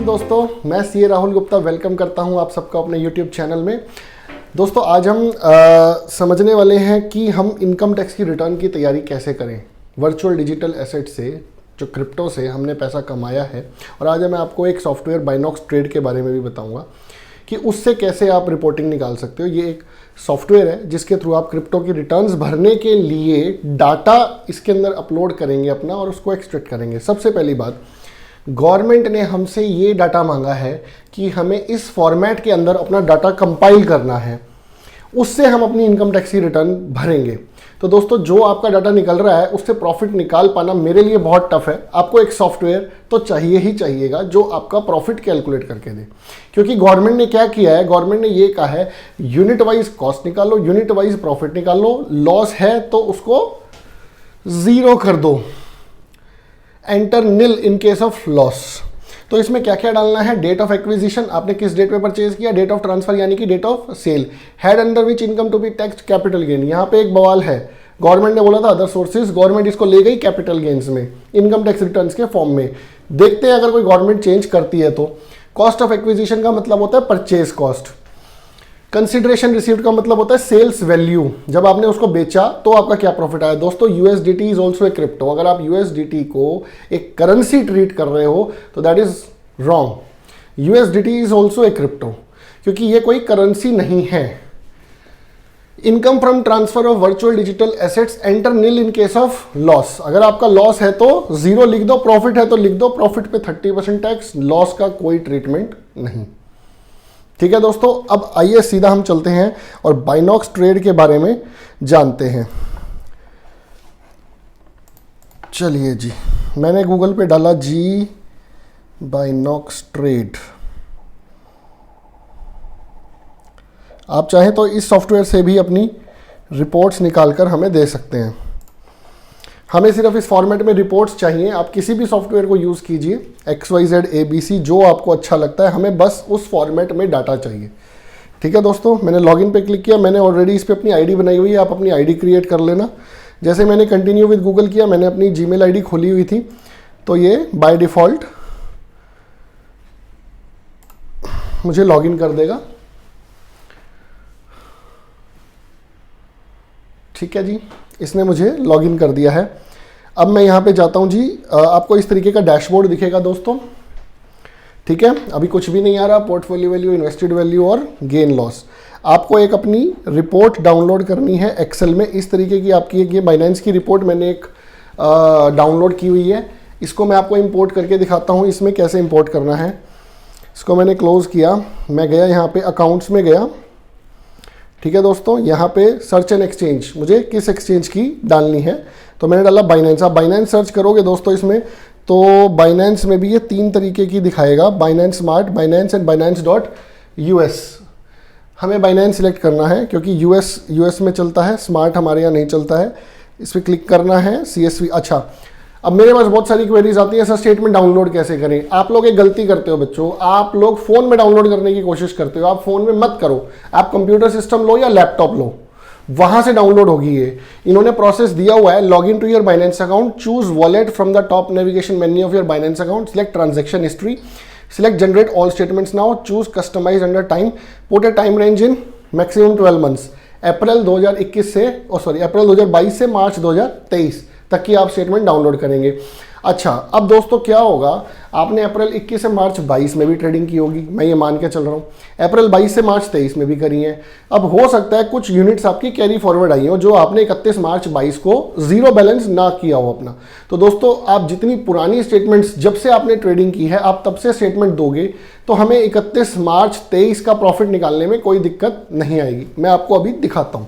दोस्तों, मैं CA Rahul Gupta welcome करता हूं आप सबका अपने यूट्यूब चैनल में। दोस्तों आज हम समझने वाले हैं कि हम इनकम टैक्स की रिटर्न की तैयारी कैसे करें वर्चुअल डिजिटल एसेट से, जो क्रिप्टो से हमने पैसा कमाया है। और आज मैं आपको एक सॉफ्टवेयर बाइनॉक्स ट्रेड के बारे में भी बताऊंगा कि उससे कैसे आप रिपोर्टिंग निकाल सकते हो। ये एक सॉफ्टवेयर है जिसके थ्रू आप क्रिप्टो की रिटर्न्स भरने के लिए डाटा इसके अंदर अपलोड करेंगे अपना और उसको एक्सट्रैक्ट करेंगे। सबसे पहली बात, गवर्नमेंट ने हमसे ये डाटा मांगा है कि हमें इस फॉर्मेट के अंदर अपना डाटा कंपाइल करना है, उससे हम अपनी इनकम टैक्स की रिटर्न भरेंगे। तो दोस्तों, जो आपका डाटा निकल रहा है उससे प्रॉफिट निकाल पाना मेरे लिए बहुत टफ है। आपको एक सॉफ्टवेयर तो चाहिए ही चाहिएगा जो आपका प्रॉफिट कैलकुलेट करके दे, क्योंकि गवर्नमेंट ने क्या किया है, गवर्नमेंट ने ये कहा है यूनिट वाइज कॉस्ट निकालो, यूनिट वाइज प्रॉफिट निकालो, लॉस है तो उसको जीरो कर दो, enter nil in case of loss. तो इसमें क्या क्या डालना है, डेट ऑफ एक्विजिशन, आपने किस डेट पे परचेज किया, डेट ऑफ ट्रांसफर यानी कि date of sale, head under which income to be taxed capital gain. यहाँ पे एक बवाल है, गवर्नमेंट ने बोला था अदर सोर्सेज, गवर्नमेंट इसको ले गई कैपिटल गेन्स में, इनकम टैक्स रिटर्न्स के फॉर्म में। देखते हैं अगर कोई गवर्नमेंट चेंज करती है तो। कॉस्ट ऑफ एक्विजिशन का मतलब होता है परचेज कॉस्ट। कंसिडरेशन रिसीव्ड का मतलब होता है सेल्स वैल्यू, जब आपने उसको बेचा तो आपका क्या प्रॉफिट आया। दोस्तों, USDT is also a crypto. अगर आप यूएसडीटी को एक करेंसी ट्रीट कर रहे हो तो that is wrong. USDT is also a crypto, क्योंकि ये कोई करेंसी नहीं है। Income from transfer of virtual digital assets enter nil in case of loss. अगर आपका लॉस है तो जीरो लिख दो, प्रॉफिट है तो लिख दो, प्रॉफिट पे 30% टैक्स, लॉस का कोई ट्रीटमेंट नहीं। ठीक है दोस्तों, अब आइए सीधा हम चलते हैं और बाइनॉक्स ट्रेड के बारे में जानते हैं। चलिए जी, मैंने गूगल पे डाला जी बाइनॉक्स ट्रेड। आप चाहें तो इस सॉफ्टवेयर से भी अपनी रिपोर्ट्स निकालकर हमें दे सकते हैं। हमें सिर्फ इस फॉर्मेट में रिपोर्ट्स चाहिए। आप किसी भी सॉफ्टवेयर को यूज़ कीजिए, XYZ ABC, जो आपको अच्छा लगता है, हमें बस उस फॉर्मेट में डाटा चाहिए। ठीक है दोस्तों, मैंने लॉगिन पे क्लिक किया, मैंने ऑलरेडी इस पे अपनी आईडी बनाई हुई है, आप अपनी आईडी क्रिएट कर लेना। जैसे मैंने कंटिन्यू विद गूगल किया, मैंने अपनी जीमेल आईडी खोली हुई थी, तो ये बाय डिफ़ॉल्ट मुझे लॉगिन कर देगा। ठीक है जी, इसने मुझे लॉगिन कर दिया है। अब मैं यहाँ पे जाता हूँ जी, आपको इस तरीके का डैशबोर्ड दिखेगा दोस्तों। ठीक है, अभी कुछ भी नहीं आ रहा, पोर्टफोलियो वैल्यू, इन्वेस्टेड वैल्यू और गेन लॉस। आपको एक अपनी रिपोर्ट डाउनलोड करनी है एक्सेल में। इस तरीके की आपकी एक ये बाइनेंस की रिपोर्ट मैंने एक डाउनलोड की हुई है। इसको मैं आपको इंपोर्ट करके दिखाता हूँ इसमें कैसे इंपोर्ट करना है। इसको मैंने क्लोज किया, मैं गया यहाँ पे अकाउंट्स में गया। ठीक है दोस्तों, यहाँ पे सर्च एंड एक्सचेंज, मुझे किस एक्सचेंज की डालनी है, तो मैंने डाला बाइनेंस। आप बाइनेंस सर्च करोगे दोस्तों इसमें, तो बाइनेंस में भी ये 3 तरीके की दिखाएगा, बाइनेंस स्मार्ट, बाइनेंस एंड बाइनेंस.यूएस। हमें बाइनेंस सिलेक्ट करना है क्योंकि यूएस में चलता है, स्मार्ट हमारे यहाँ नहीं चलता है। इस पर क्लिक करना है, CSV। अच्छा, अब मेरे पास बहुत सारी क्वेरीज आती है, सर स्टेटमेंट डाउनलोड कैसे करें। आप लोग एक गलती करते हो बच्चों, आप लोग फोन में डाउनलोड करने की कोशिश करते हो। आप फोन में मत करो, आप कंप्यूटर सिस्टम लो या लैपटॉप लो, वहां से डाउनलोड होगी ये। इन्होंने प्रोसेस दिया हुआ है, log in to your Binance account, choose wallet from the top navigation menu of your Binance account, select transaction history, select generate all statements now, choose customize under time, put a time range in maximum 12 months, April 2022 से मार्च 2023 तक की आप statement download करेंगे। अच्छा, अब दोस्तों क्या होगा, आपने अप्रैल 21 से मार्च 22 में भी ट्रेडिंग की होगी, मैं ये मान के चल रहा हूँ। अप्रैल 22 से मार्च 23 में भी करी है। अब हो सकता है कुछ यूनिट्स आपकी कैरी फॉरवर्ड आई हो जो आपने 31 मार्च 22 को जीरो बैलेंस ना किया हो अपना। तो दोस्तों, आप जितनी पुरानी स्टेटमेंट्स जब से आपने ट्रेडिंग की है, आप तब से स्टेटमेंट दोगे तो हमें 31 मार्च 23 का प्रॉफिट निकालने में कोई दिक्कत नहीं आएगी। मैं आपको अभी दिखाता हूँ।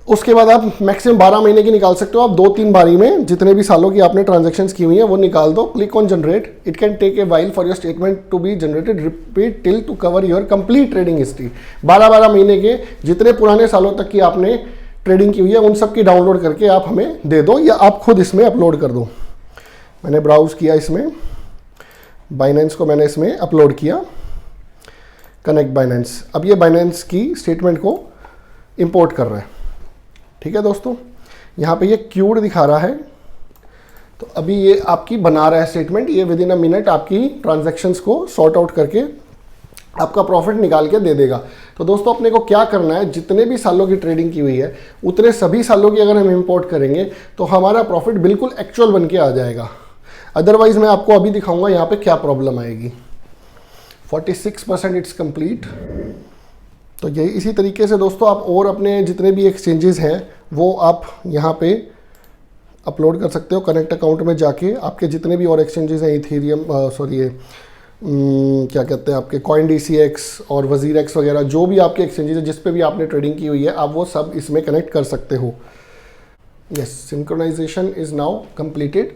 उसके बाद आप मैक्सिमम 12 महीने की निकाल सकते हो। आप 2-3 बारी में जितने भी सालों की आपने ट्रांजैक्शंस की हुई हैं वो निकाल दो। Click on generate, it can take a while for your statement to be generated, repeat till to cover your complete trading history. 12 महीने के जितने पुराने सालों तक की आपने ट्रेडिंग की हुई है उन सब की डाउनलोड करके आप हमें दे दो, या आप खुद इसमें अपलोड कर दो। मैंने ब्राउज किया, इसमें बाइनेंस को मैंने इसमें अपलोड किया, कनेक्ट बाइनेंस। अब ये बाइनेंस की स्टेटमेंट को इंपोर्ट कर रहा है। ठीक है दोस्तों, यहाँ पे ये क्यूड दिखा रहा है, तो अभी ये आपकी बना रहा है स्टेटमेंट, ये विद इन अ मिनट आपकी ट्रांजैक्शंस को सॉर्ट आउट करके आपका प्रॉफिट निकाल के दे देगा। तो दोस्तों अपने को क्या करना है, जितने भी सालों की ट्रेडिंग की हुई है उतने सभी सालों की अगर हम इंपोर्ट करेंगे तो हमारा प्रॉफिट बिल्कुल एक्चुअल बन के आ जाएगा। अदरवाइज मैं आपको अभी दिखाऊंगा यहाँ पे क्या प्रॉब्लम आएगी। 46% इट्स कंप्लीट। तो यही इसी तरीके से दोस्तों आप और अपने जितने भी एक्सचेंजेस हैं वो आप यहाँ पे अपलोड कर सकते हो। कनेक्ट अकाउंट में जाके आपके जितने भी और एक्सचेंजेस हैं, इथेरियम क्या कहते हैं आपके CoinDCX और WazirX वगैरह, जो भी आपके एक्सचेंजेस हैं जिस पे भी आपने ट्रेडिंग की हुई है, आप वो सब इसमें कनेक्ट कर सकते हो। Yes, synchronization is now completed.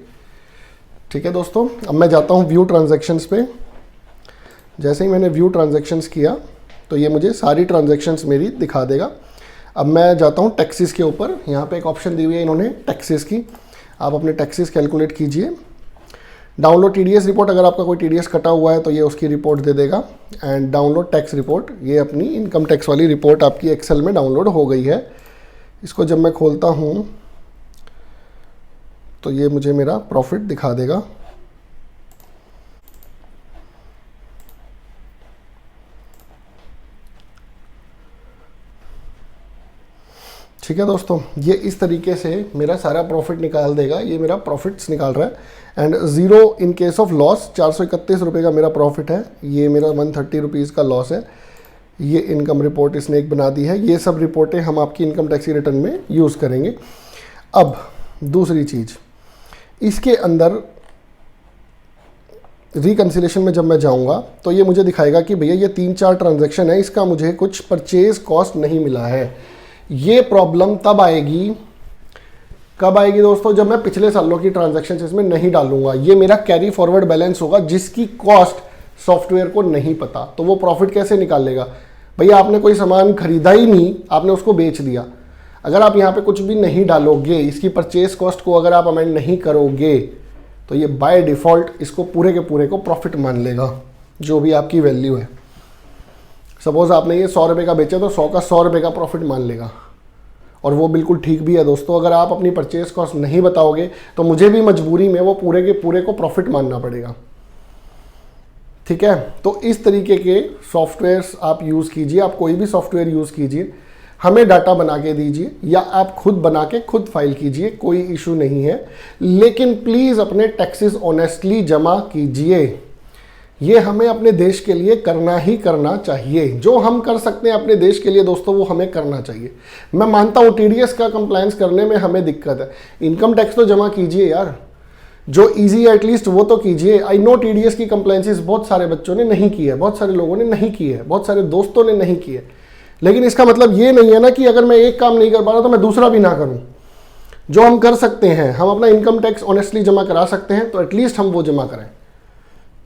ठीक है दोस्तों, अब मैं जाता हूँ व्यू ट्रांजैक्शंस पे। जैसे ही मैंने व्यू ट्रांजैक्शंस किया तो ये मुझे सारी ट्रांजैक्शंस मेरी दिखा देगा। अब मैं जाता हूँ टैक्सेस के ऊपर। यहाँ पे एक ऑप्शन दी हुई है इन्होंने टैक्सेस की, आप अपने टैक्सेस कैलकुलेट कीजिए। डाउनलोड TDS रिपोर्ट, अगर आपका कोई TDS कटा हुआ है तो ये उसकी रिपोर्ट दे देगा। एंड डाउनलोड टैक्स रिपोर्ट, ये अपनी इनकम टैक्स वाली रिपोर्ट आपकी एक्सेल में डाउनलोड हो गई है। इसको जब मैं खोलता हूँ तो ये मुझे मेरा प्रॉफिट दिखा देगा। ठीक है दोस्तों, ये इस तरीके से मेरा सारा प्रॉफिट निकाल देगा। ये मेरा प्रॉफिट्स निकाल रहा है and zero in case of loss. 431 रुपये का मेरा प्रॉफिट है, ये मेरा 130 रुपीज़ का लॉस है। ये इनकम रिपोर्ट इसने एक बना दी है। ये सब रिपोर्टें हम आपकी इनकम टैक्स रिटर्न में यूज़ करेंगे। अब दूसरी चीज़, इसके अंदर रिकन्सिलेशन में जब मैं जाऊंगा तो ये मुझे दिखाएगा कि भैया ये 3-4 ट्रांजैक्शन है, इसका मुझे कुछ परचेज कॉस्ट नहीं मिला है। ये प्रॉब्लम तब आएगी, कब आएगी दोस्तों, जब मैं पिछले सालों की ट्रांजैक्शन इसमें नहीं डालूंगा। ये मेरा कैरी फॉरवर्ड बैलेंस होगा जिसकी कॉस्ट सॉफ्टवेयर को नहीं पता। तो वो प्रॉफिट कैसे निकालेगा? भैया आपने कोई सामान खरीदा ही नहीं, आपने उसको बेच दिया। अगर आप यहाँ पे कुछ भी नहीं डालोगे, इसकी परचेज कॉस्ट को अगर आप अमेंड नहीं करोगे तो ये बाय डिफ़ॉल्ट इसको पूरे के पूरे को प्रॉफिट मान लेगा, जो भी आपकी वैल्यू है। सपोज आपने ये 100 रुपये का बेचा तो 100 का 100 रुपये का प्रॉफिट मान लेगा। और वो बिल्कुल ठीक भी है दोस्तों। अगर आप अपनी परचेज कॉस्ट नहीं बताओगे तो मुझे भी मजबूरी में वो पूरे के पूरे को प्रॉफिट मानना पड़ेगा। ठीक है, तो इस तरीके के सॉफ्टवेयर्स आप यूज़ कीजिए। आप कोई भी सॉफ्टवेयर यूज़ कीजिए, हमें डाटा बना के दीजिए या आप खुद बना के खुद फाइल कीजिए, कोई इशू नहीं है। लेकिन प्लीज़ अपने टैक्सेस ऑनेस्टली जमा कीजिए। ये हमें अपने देश के लिए करना ही करना चाहिए। जो हम कर सकते हैं अपने देश के लिए दोस्तों, वो हमें करना चाहिए। मैं मानता हूँ TDS का कंप्लायंस करने में हमें दिक्कत है, इनकम टैक्स तो जमा कीजिए यार, जो इजी है एटलीस्ट वो तो कीजिए। आई नो TDS की कंप्लायंसेस बहुत सारे बच्चों ने नहीं की है, बहुत सारे लोगों ने नहीं की है, बहुत सारे दोस्तों ने नहीं की है। लेकिन इसका मतलब ये नहीं है ना कि अगर मैं एक काम नहीं कर पा रहा तो मैं दूसरा भी ना करूं। जो हम कर सकते हैं, हम अपना इनकम टैक्स ऑनेस्टली जमा करा सकते हैं, तो एटलीस्ट हम वो जमा करें।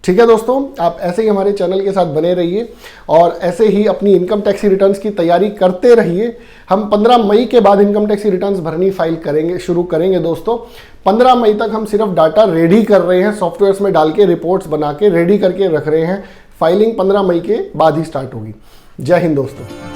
ठीक है दोस्तों, आप ऐसे ही हमारे चैनल के साथ बने रहिए और ऐसे ही अपनी इनकम टैक्स रिटर्न्स की तैयारी करते रहिए। हम 15 मई के बाद इनकम टैक्स रिटर्न्स भरनी फाइल करेंगे, शुरू करेंगे दोस्तों। 15 मई तक हम सिर्फ डाटा रेडी कर रहे हैं, सॉफ्टवेयर्स में डाल के रिपोर्ट्स बना के रेडी करके रख रहे हैं। फाइलिंग 15 मई के बाद ही स्टार्ट होगी। जय हिंद दोस्तों।